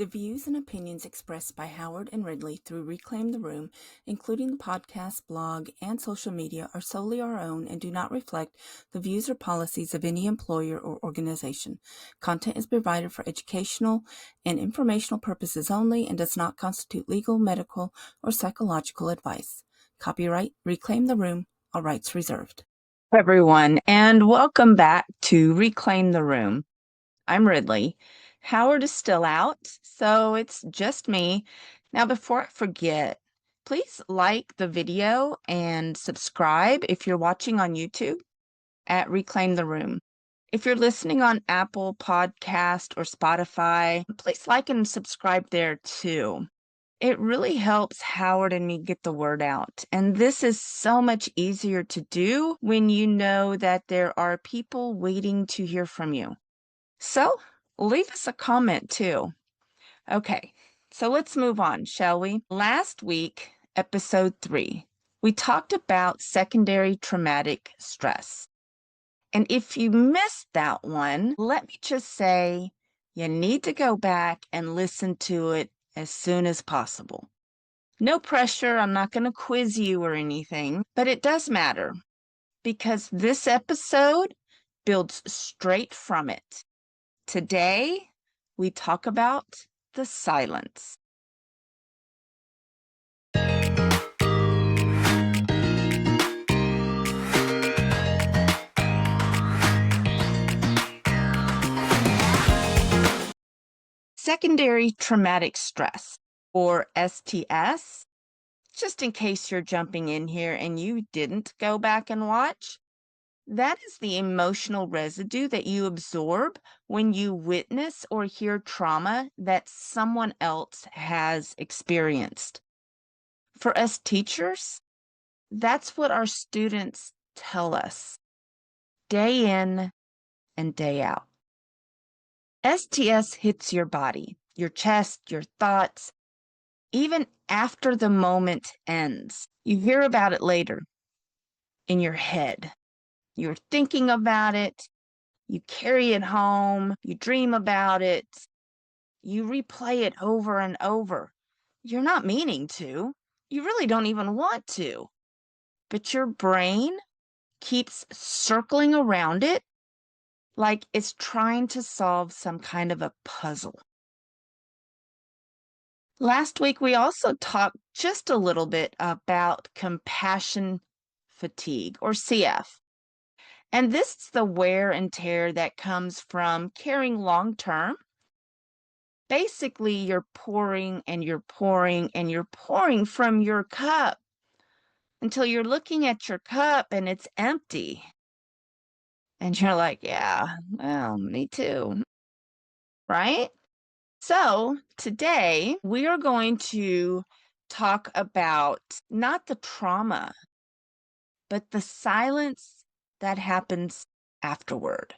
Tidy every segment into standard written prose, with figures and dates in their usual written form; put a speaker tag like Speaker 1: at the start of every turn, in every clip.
Speaker 1: The views and opinions expressed by Howard and Ridley through Reclaim the Room, including the podcast, blog, and social media, are solely our own and do not reflect the views or policies of any employer or organization. Content is provided for educational and informational purposes only and does not constitute legal, medical, or psychological advice. Copyright Reclaim the Room, all rights reserved. Everyone, and welcome back to Reclaim the Room. I'm Ridley. Howard is still out, so it's just me. Now, before I forget, please like the video and subscribe if you're watching on YouTube at Reclaim the Room. If you're listening on Apple Podcast or Spotify, please like and subscribe there too. It really helps Howard and me get the word out. And this is so much easier to do when you know that there are people waiting to hear from you. So leave us a comment too. Okay, so let's move on, shall we? Last week, episode 3, we talked about secondary traumatic stress. And if you missed that one, let me just say you need to go back and listen to it as soon as possible. No pressure, I'm not going to quiz you or anything, but it does matter because this episode builds straight from it. Today, we talk about the silence. Secondary traumatic stress, or STS, just in case you're jumping in here and you didn't go back and watch, that is the emotional residue that you absorb when you witness or hear trauma that someone else has experienced. For us teachers, that's what our students tell us day in and day out. STS hits your body, your chest, your thoughts, even after the moment ends. You hear about it later in your head. You're thinking about it. You carry it home. You dream about it. You replay it over and over. You're not meaning to. You really don't even want to. But your brain keeps circling around it like it's trying to solve some kind of a puzzle. Last week, we also talked just a little bit about compassion fatigue, or CF. And this is the wear and tear that comes from caring long term. Basically, you're pouring and you're pouring and you're pouring from your cup until you're looking at your cup and it's empty. And you're like, yeah, well, me too. Right? So today we are going to talk about not the trauma, but the silence that happens afterward.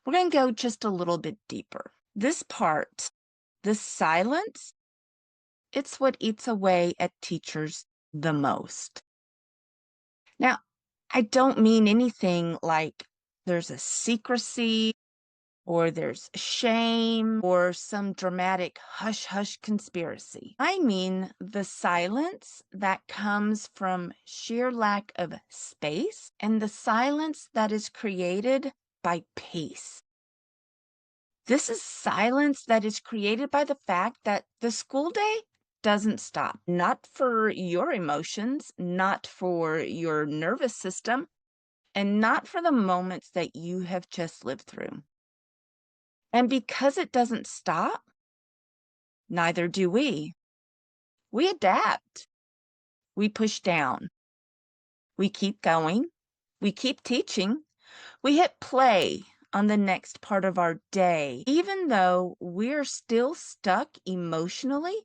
Speaker 1: We're going to go just a little bit deeper. This part, this silence, it's what eats away at teachers the most. Now, I don't mean anything like there's a secrecy or there's shame or some dramatic hush-hush conspiracy. I mean the silence that comes from sheer lack of space and the silence that is created by pace. This is silence that is created by the fact that the school day doesn't stop. Not for your emotions, not for your nervous system, and not for the moments that you have just lived through. And because it doesn't stop, neither do we. We adapt. We push down. We keep going. We keep teaching. We hit play on the next part of our day, even though we're still stuck emotionally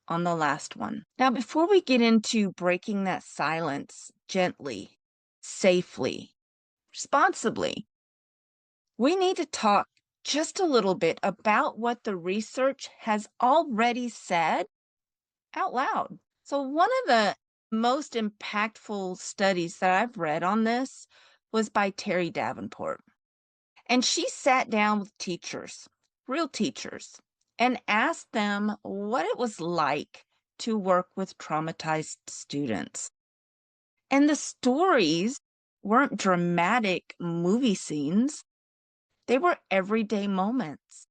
Speaker 1: on the last one. Now, before we get into breaking that silence gently, safely, responsibly, we need to talk just a little bit about what the research has already said out loud. So one of the most impactful studies that I've read on this was by Terry Davenport. And she sat down with teachers, real teachers, and asked them what it was like to work with traumatized students. And the stories weren't dramatic movie scenes, they were everyday moments.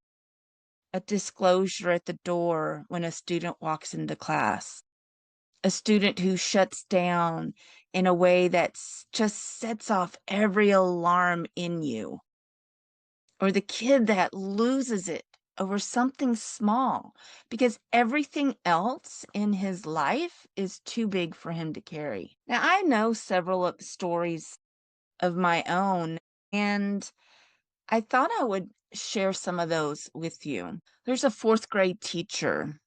Speaker 1: A disclosure at the door when a student walks into class, a student who shuts down in a way that just sets off every alarm in you, or the kid that loses it over something small because everything else in his life is too big for him to carry. Now, I know several of the stories of my own, and I thought I would share some of those with you. There's a fourth grade teacher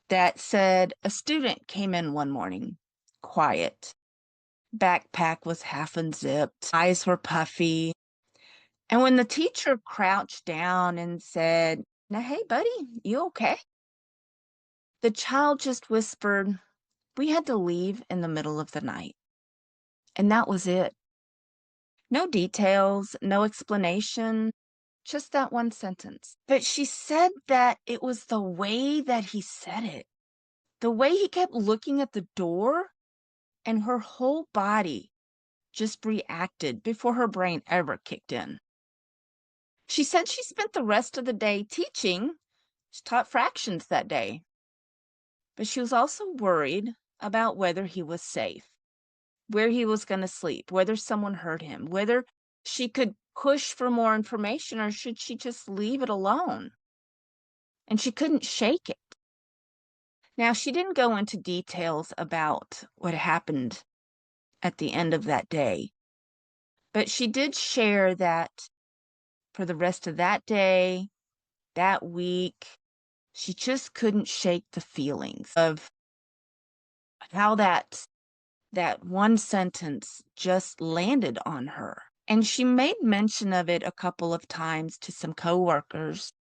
Speaker 1: that said a student came in one morning, quiet, backpack was half unzipped, eyes were puffy. And when the teacher crouched down and said, "Now, hey, buddy, you okay?" The child just whispered, "We had to leave in the middle of the night." And that was it. No details, no explanation, just that one sentence. But she said that it was the way that he said it, the way he kept looking at the door, and her whole body just reacted before her brain ever kicked in. She said she spent the rest of the day teaching. She taught fractions that day, but she was also worried about whether he was safe, where he was going to sleep, whether someone heard him, whether she could push for more information or should she just leave it alone. And she couldn't shake it. Now, she didn't go into details about what happened at the end of that day, but she did share that for the rest of that day, that week, she just couldn't shake the feelings of how that one sentence just landed on her. And she made mention of it a couple of times to some coworkers,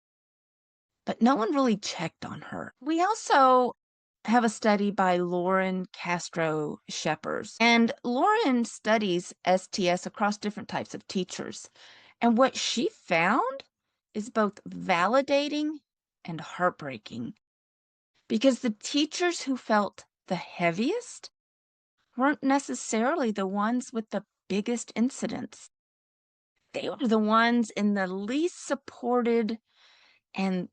Speaker 1: but no one really checked on her. We also have a study by Lauren Castro Shepers, and Lauren studies STS across different types of teachers. And what she found is both validating and heartbreaking because the teachers who felt the heaviest weren't necessarily the ones with the biggest incidents. They were the ones in the least supported and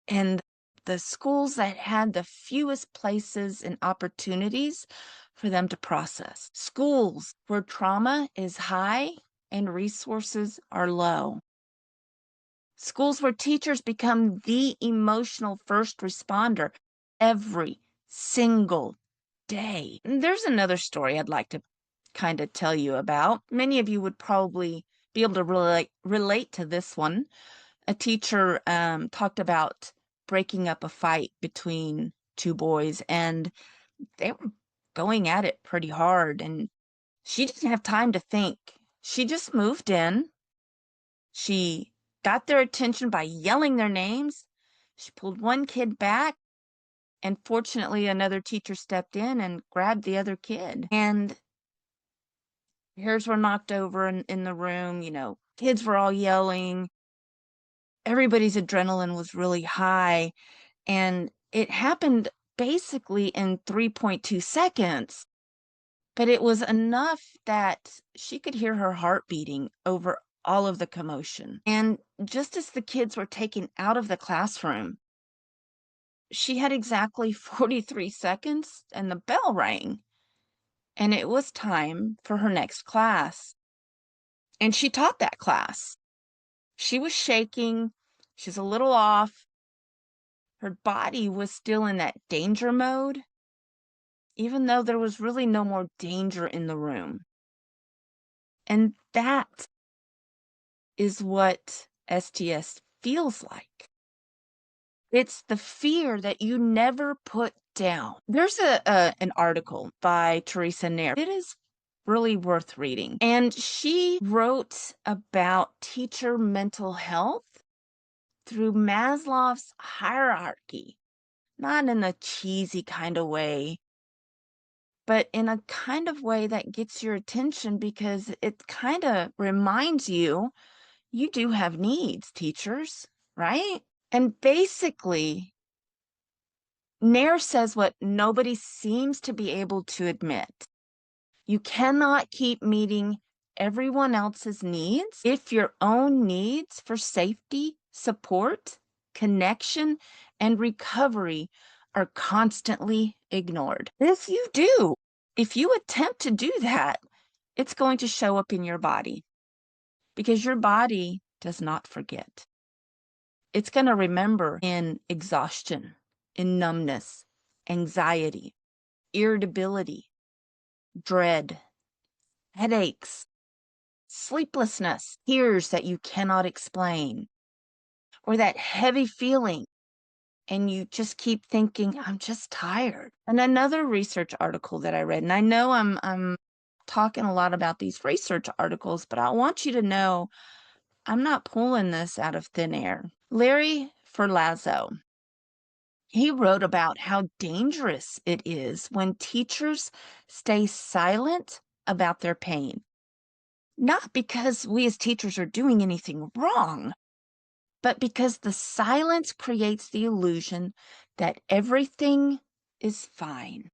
Speaker 1: and the schools that had the fewest places and opportunities for them to process. Schools where trauma is high and resources are low. Schools where teachers become the emotional first responder every single day. There's another story I'd like to kind of tell you about. Many of you would probably be able to relate to this one. A teacher talked about breaking up a fight between two boys, and they were going at it pretty hard, and she didn't have time to think. She just moved in. She got their attention by yelling their names. She pulled one kid back, and fortunately, another teacher stepped in and grabbed the other kid. And chairs were knocked over in the room. Kids were all yelling. Everybody's adrenaline was really high. And it happened basically in 3.2 seconds. But it was enough that she could hear her heart beating over all of the commotion. And just as the kids were taken out of the classroom, she had exactly 43 seconds and the bell rang. And it was time for her next class. And she taught that class. She was shaking. She's a little off. Her body was still in that danger mode, even though there was really no more danger in the room. And that is what STS feels like. It's the fear that you never put down. There's an article by Teresa Nair. It is really worth reading. And she wrote about teacher mental health through Maslow's hierarchy, not in a cheesy kind of way, but in a kind of way that gets your attention because it kind of reminds you you do have needs, teachers, right? And basically, Nair says what nobody seems to be able to admit. You cannot keep meeting everyone else's needs if your own needs for safety, support, connection, and recovery are constantly ignored. If you attempt to do that, it's going to show up in your body because your body does not forget. It's going to remember in exhaustion, in numbness, anxiety, irritability, dread, headaches, sleeplessness, tears that you cannot explain, or that heavy feeling, and you just keep thinking, I'm just tired. And another research article that I read, and I know I'm talking a lot about these research articles, but I want you to know I'm not pulling this out of thin air. Larry Ferlazzo, he wrote about how dangerous it is when teachers stay silent about their pain. Not because we as teachers are doing anything wrong, but because the silence creates the illusion that everything is fine.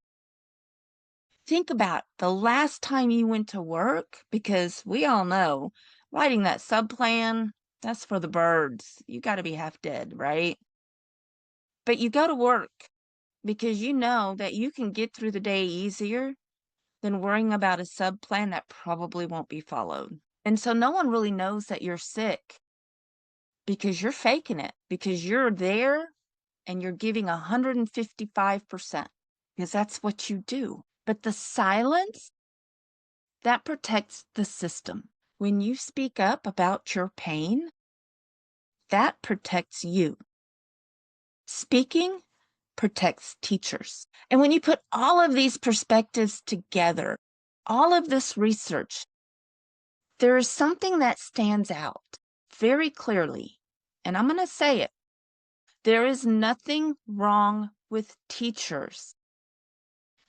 Speaker 1: Think about the last time you went to work, because we all know writing that subplan, that's for the birds. You got to be half dead, right? But you go to work because you know that you can get through the day easier than worrying about a subplan that probably won't be followed. And so no one really knows that you're sick because you're faking it, because you're there and you're giving 155%, because that's what you do. But the silence, that protects the system. When you speak up about your pain, that protects you. Speaking protects teachers. And when you put all of these perspectives together, all of this research, there is something that stands out very clearly. And I'm going to say it. There is nothing wrong with teachers.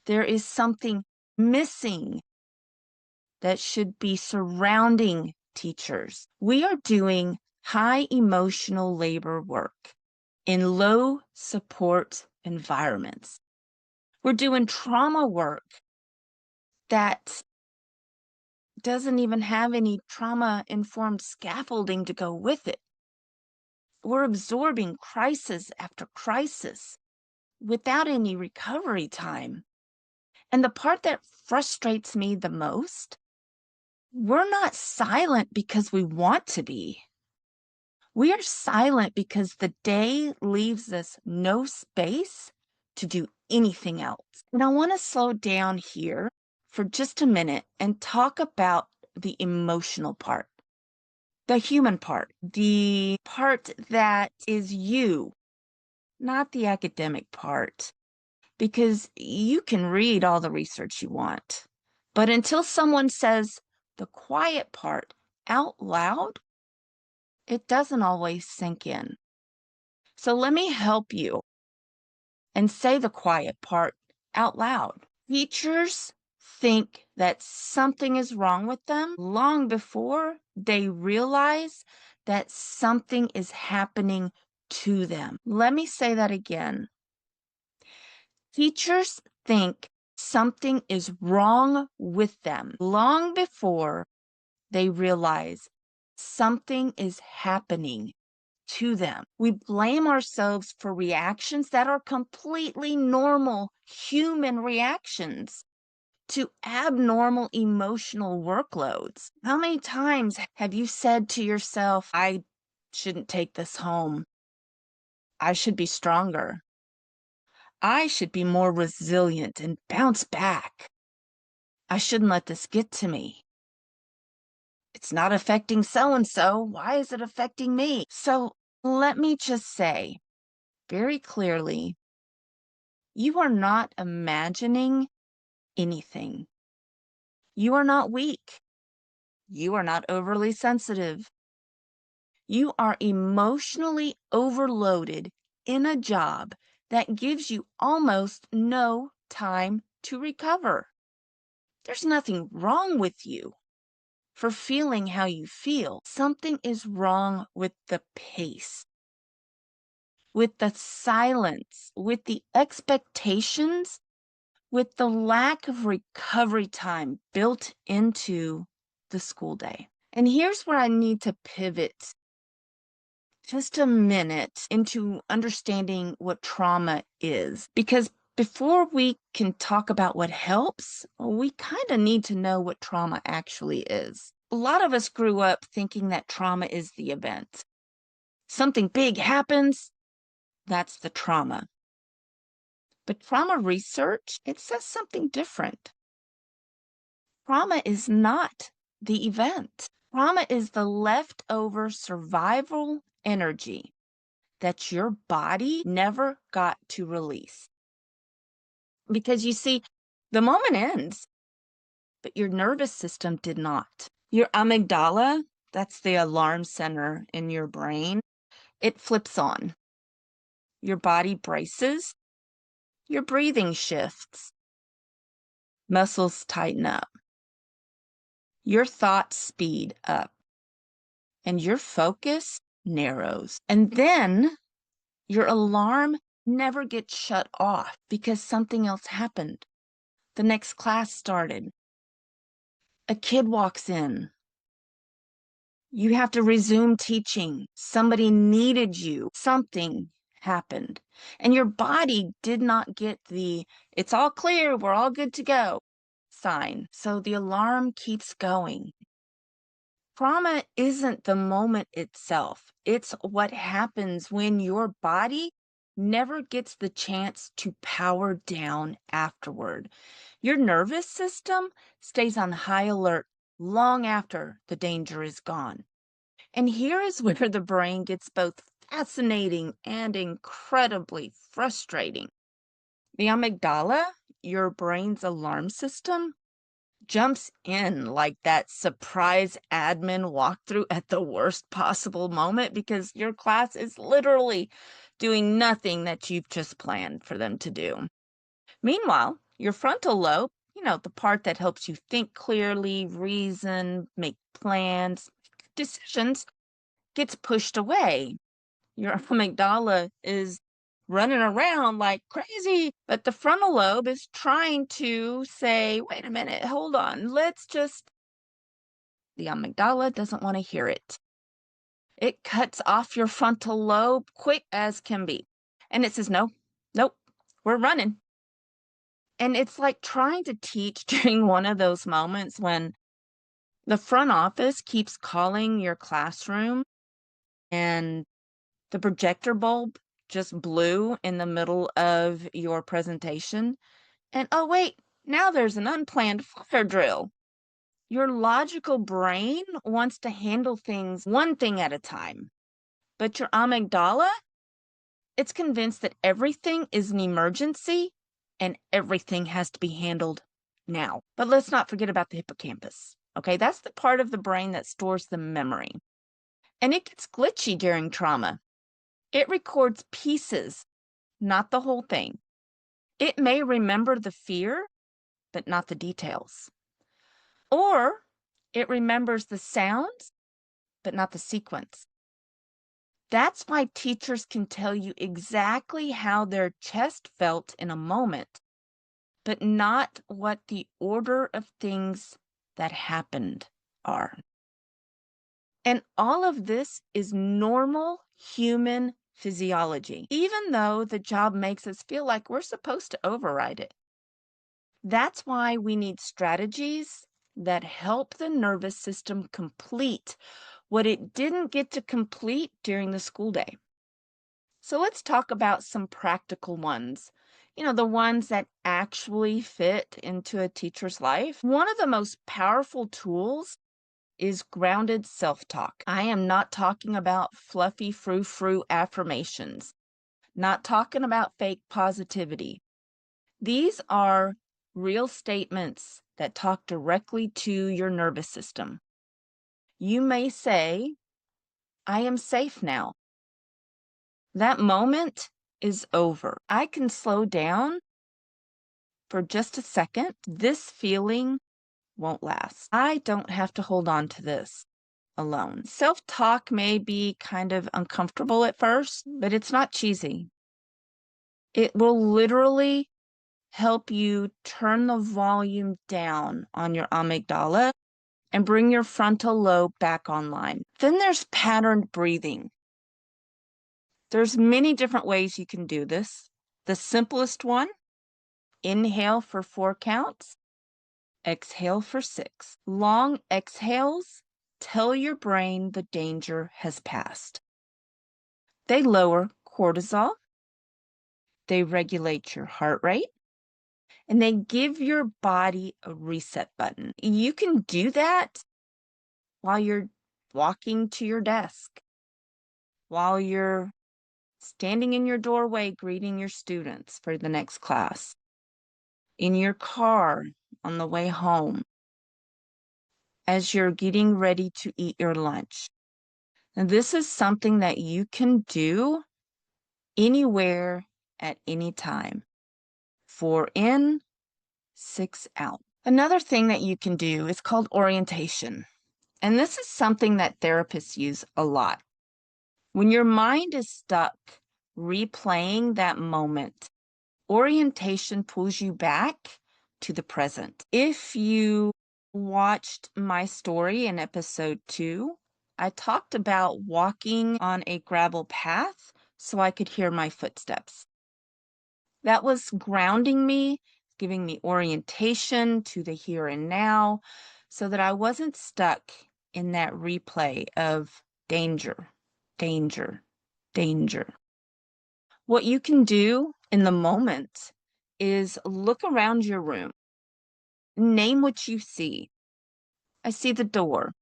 Speaker 1: There is something missing that should be surrounding teachers. We are doing high emotional labor work in low support environments. We're doing trauma work that doesn't even have any trauma-informed scaffolding to go with it. We're absorbing crisis after crisis without any recovery time. And the part that frustrates me the most, we're not silent because we want to be. We are silent because the day leaves us no space to do anything else. And I want to slow down here for just a minute and talk about the emotional part, the human part, the part that is you, not the academic part, because you can read all the research you want. But until someone says the quiet part out loud, it doesn't always sink in. So let me help you and say the quiet part out loud. Teachers think that something is wrong with them long before they realize that something is happening to them. Let me say that again. Teachers think something is wrong with them long before they realize something is happening to them. We blame ourselves for reactions that are completely normal human reactions to abnormal emotional workloads. How many times have you said to yourself, I shouldn't take this home. I should be stronger. I should be more resilient and bounce back. I shouldn't let this get to me. It's not affecting so and so. Why is it affecting me? So let me just say very clearly, you are not imagining anything. You are not weak. You are not overly sensitive. You are emotionally overloaded in a job that gives you almost no time to recover. There's nothing wrong with you for feeling how you feel. Something is wrong with the pace. with the silence, with the expectations, with the lack of recovery time built into the school day. And here's where I need to pivot just a minute into understanding what trauma is. Because before we can talk about what helps, we kind of need to know what trauma actually is. A lot of us grew up thinking that trauma is the event. Something big happens, that's the trauma. But trauma research, it says something different. Trauma is not the event. Trauma is the leftover survival energy that your body never got to release. Because you see, the moment ends, but your nervous system did not. Your amygdala, that's the alarm center in your brain, it flips on. Your body braces, your breathing shifts, muscles tighten up, your thoughts speed up, and your focus narrows. And then your alarm never gets shut off because something else happened. The next class started. A kid walks in. You have to resume teaching. Somebody needed you. Something happened. And your body did not get the, it's all clear, we're all good to go sign. So the alarm keeps going. Trauma isn't the moment itself. It's what happens when your body never gets the chance to power down afterward. Your nervous system stays on high alert long after the danger is gone. And here is where the brain gets both fascinating and incredibly frustrating. The amygdala, your brain's alarm system, jumps in like that surprise admin walkthrough at the worst possible moment because your class is literally doing nothing that you've just planned for them to do. Meanwhile, your frontal lobe, the part that helps you think clearly, reason, make plans, decisions, gets pushed away. Your amygdala is running around like crazy, but the frontal lobe is trying to say, wait a minute, hold on, the amygdala doesn't want to hear it. It cuts off your frontal lobe quick as can be. And it says, no, nope, we're running. And it's like trying to teach during one of those moments when the front office keeps calling your classroom and the projector bulb just blew in the middle of your presentation. And oh, wait, now there's an unplanned fire drill. Your logical brain wants to handle things one thing at a time. But your amygdala, it's convinced that everything is an emergency and everything has to be handled now. But let's not forget about the hippocampus. Okay, that's the part of the brain that stores the memory. And it gets glitchy during trauma. It records pieces, not the whole thing. It may remember the fear, but not the details. Or it remembers the sounds, but not the sequence. That's why teachers can tell you exactly how their chest felt in a moment, but not what the order of things that happened are. And all of this is normal human physiology, even though the job makes us feel like we're supposed to override it. That's why we need strategies that help the nervous system complete what it didn't get to complete during the school day. So let's talk about some practical ones. The ones that actually fit into a teacher's life. One of the most powerful tools is grounded self-talk. I am not talking about fluffy frou-frou affirmations, not talking about fake positivity. These are real statements that talk directly to your nervous system. You may say, I am safe now. That moment is over. I can slow down for just a second. This feeling won't last. I don't have to hold on to this. alone. Self-talk may be kind of uncomfortable at first, but it's not cheesy. It will literally help you turn the volume down on your amygdala and bring your frontal lobe back online. Then there's patterned breathing. There's many different ways you can do this. The simplest one, inhale for 4 counts, exhale for 6. Long exhales tell your brain the danger has passed. They lower cortisol, they regulate your heart rate, and they give your body a reset button. You can do that while you're walking to your desk, while you're standing in your doorway greeting your students for the next class, in your car on the way home, as you're getting ready to eat your lunch. And this is something that you can do anywhere at any time. 4 in, 6 out. Another thing that you can do is called orientation. And this is something that therapists use a lot. When your mind is stuck replaying that moment, orientation pulls you back to the present. If you watched my story in episode 2, I talked about walking on a gravel path so I could hear my footsteps. That was grounding me, giving me orientation to the here and now so that I wasn't stuck in that replay of danger, danger, danger. What you can do in the moment is look around your room. Name what you see. I see the door.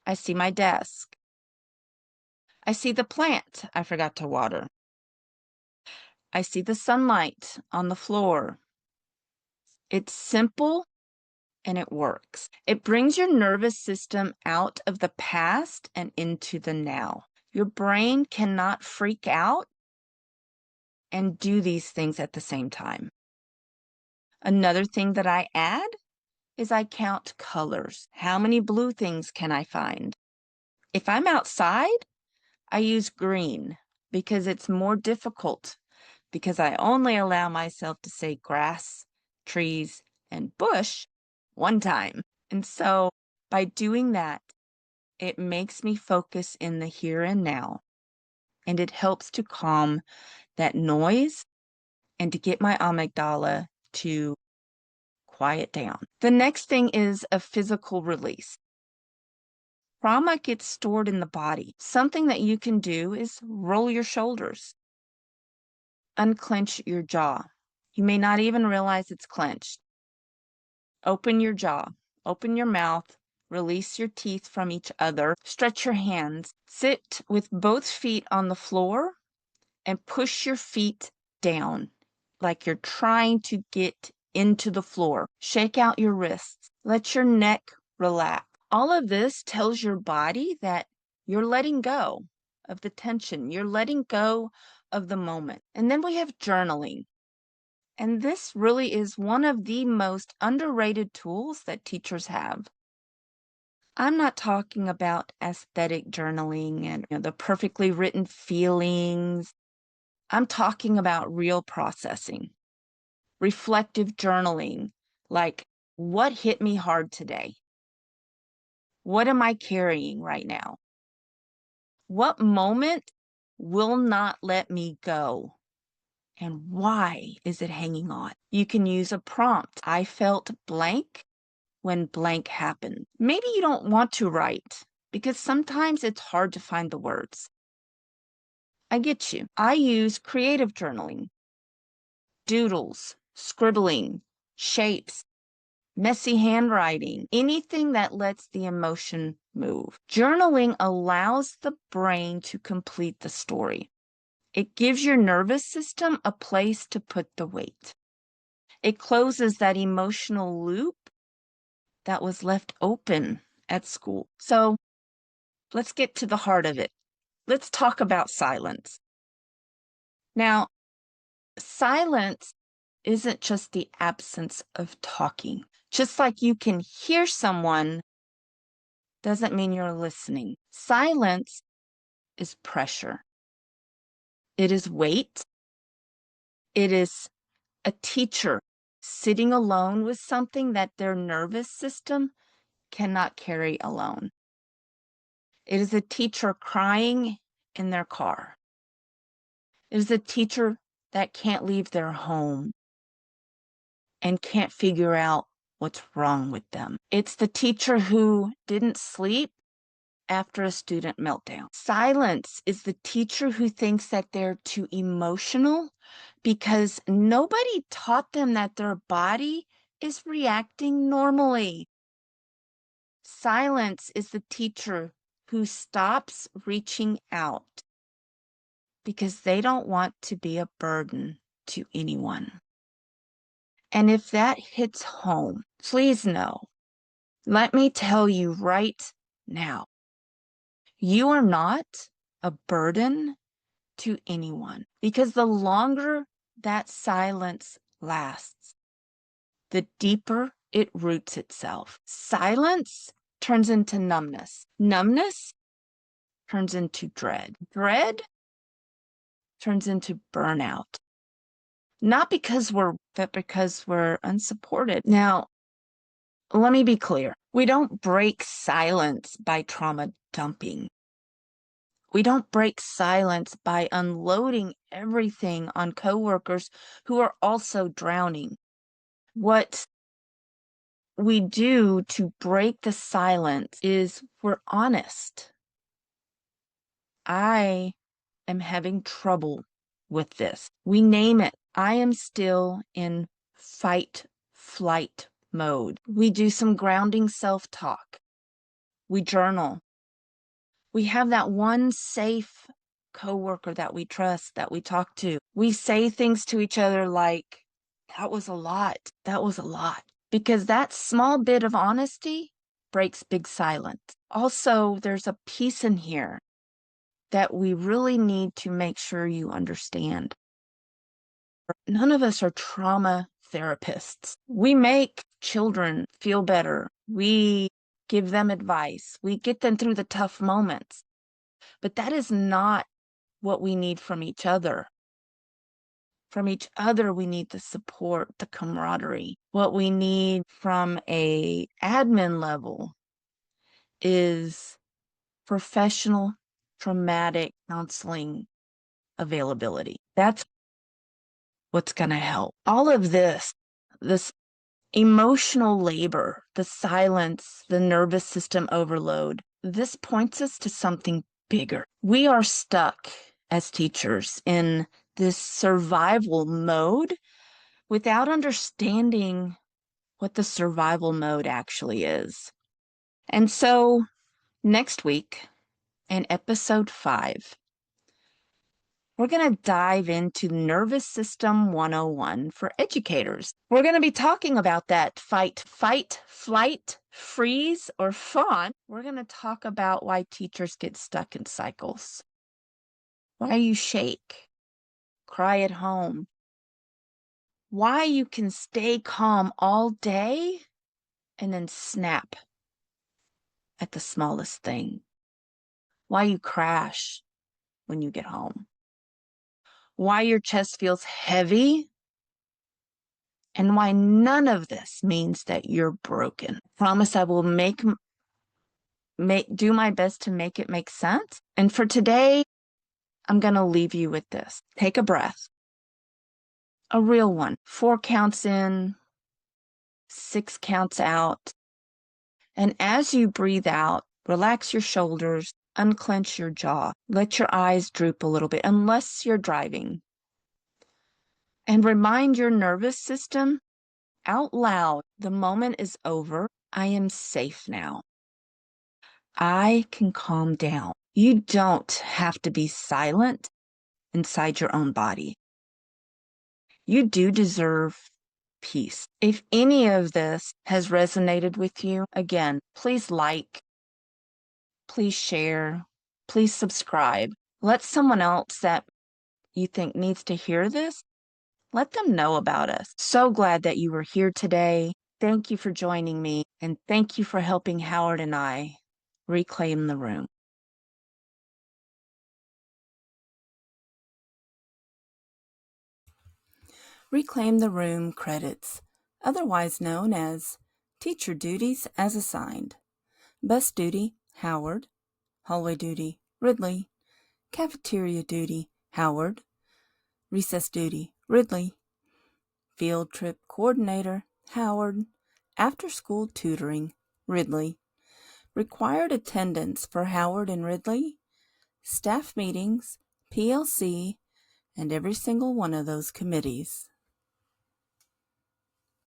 Speaker 1: I see my desk. I see the plant I forgot to water. I see the sunlight on the floor. It's simple and it works. It brings your nervous system out of the past and into the now. Your brain cannot freak out and do these things at the same time. Another thing that I add is I count colors. How many blue things can I find? If I'm outside, I use green because it's more difficult because I only allow myself to say grass, trees, and bush one time. And so by doing that, it makes me focus in the here and now, and it helps to calm that noise and to get my amygdala to quiet down. The next thing is a physical release. Trauma gets stored in the body. Something that you can do is roll your shoulders, unclench your jaw. You may not even realize it's clenched. Open your jaw, open your mouth, release your teeth from each other, stretch your hands, sit with both feet on the floor, and push your feet down like you're trying to get into the floor. Shake out your wrists, let your neck relax. All of this tells your body that you're letting go of the tension. You're letting go of the moment. And then we have journaling. And this really is one of the most underrated tools that teachers have. I'm not talking about aesthetic journaling and the perfectly written feelings. I'm talking about real processing, reflective journaling, like what hit me hard today? What am I carrying right now? What moment will not let me go? And why is it hanging on? You can use a prompt. I felt blank when blank happened. Maybe you don't want to write because sometimes it's hard to find the words. I get you. I use creative journaling, doodles, scribbling, shapes, messy handwriting, anything that lets the emotion move. Journaling allows the brain to complete the story. It gives your nervous system a place to put the weight. It closes that emotional loop that was left open at school. So let's get to the heart of it. Let's talk about silence. Now, silence isn't just the absence of talking. Just like you can hear someone doesn't mean you're listening. Silence is pressure. It is weight. It is a teacher sitting alone with something that their nervous system cannot carry alone. It is a teacher crying in their car. It is a teacher that can't leave their home and can't figure out what's wrong with them. It's the teacher who didn't sleep after a student meltdown. Silence is the teacher who thinks that they're too emotional because nobody taught them that their body is reacting normally. Silence is the teacher who stops reaching out because they don't want to be a burden to anyone. And if that hits home, please know, let me tell you right now, you are not a burden to anyone, because the longer that silence lasts, the deeper it roots itself. Silence turns into numbness. Numbness turns into dread. Dread turns into burnout. Not because but because we're unsupported. Now, let me be clear. We don't break silence by trauma dumping. We don't break silence by unloading everything on coworkers who are also drowning. What we do to break the silence is we're honest. I am having trouble with this. We name it. I am still in fight, flight mode. We do some grounding self-talk. We journal. We have that one safe coworker that we trust, that we talk to. We say things to each other like, that was a lot. That was a lot. Because that small bit of honesty breaks big silence. Also, there's a piece in here that we really need to make sure you understand. None of us are trauma therapists. We make children feel better. We give them advice. We get them through the tough moments. But that is not what we need from each other. From each other, we need the support, the camaraderie. What we need from a admin level is professional traumatic counseling availability. That's what's going to help. All of this emotional labor, the silence, the nervous system overload, this points us to something bigger. We are stuck as teachers in this survival mode without understanding what the survival mode actually is. And so next week, in episode 5, we're going to dive into Nervous System 101 for educators. We're going to be talking about that fight, flight, freeze, or fawn. We're going to talk about why teachers get stuck in cycles, why you shake, cry at home, why you can stay calm all day and then snap at the smallest thing, why you crash when you get home, why your chest feels heavy, and why none of this means that you're broken. I promise I will do my best to make it make sense. And for today, I'm going to leave you with this. Take a breath. A real one. 4 counts in, 6 counts out. And as you breathe out, relax your shoulders, unclench your jaw. Let your eyes droop a little bit, unless you're driving. And remind your nervous system out loud, the moment is over. I am safe now. I can calm down. You don't have to be silent inside your own body. You do deserve peace. If any of this has resonated with you, again, please like, please share, please subscribe. Let someone else that you think needs to hear this, let them know about us. So glad that you were here today. Thank you for joining me, and thank you for helping Howard and I Reclaim the room.
Speaker 2: Reclaim the room credits, otherwise known as teacher duties as assigned. Bus duty, Howard. Hallway duty, Ridley. Cafeteria duty, Howard. Recess duty, Ridley. Field trip coordinator, Howard. After school tutoring, Ridley. Required attendance for Howard and Ridley. Staff meetings, PLC, and every single one of those committees.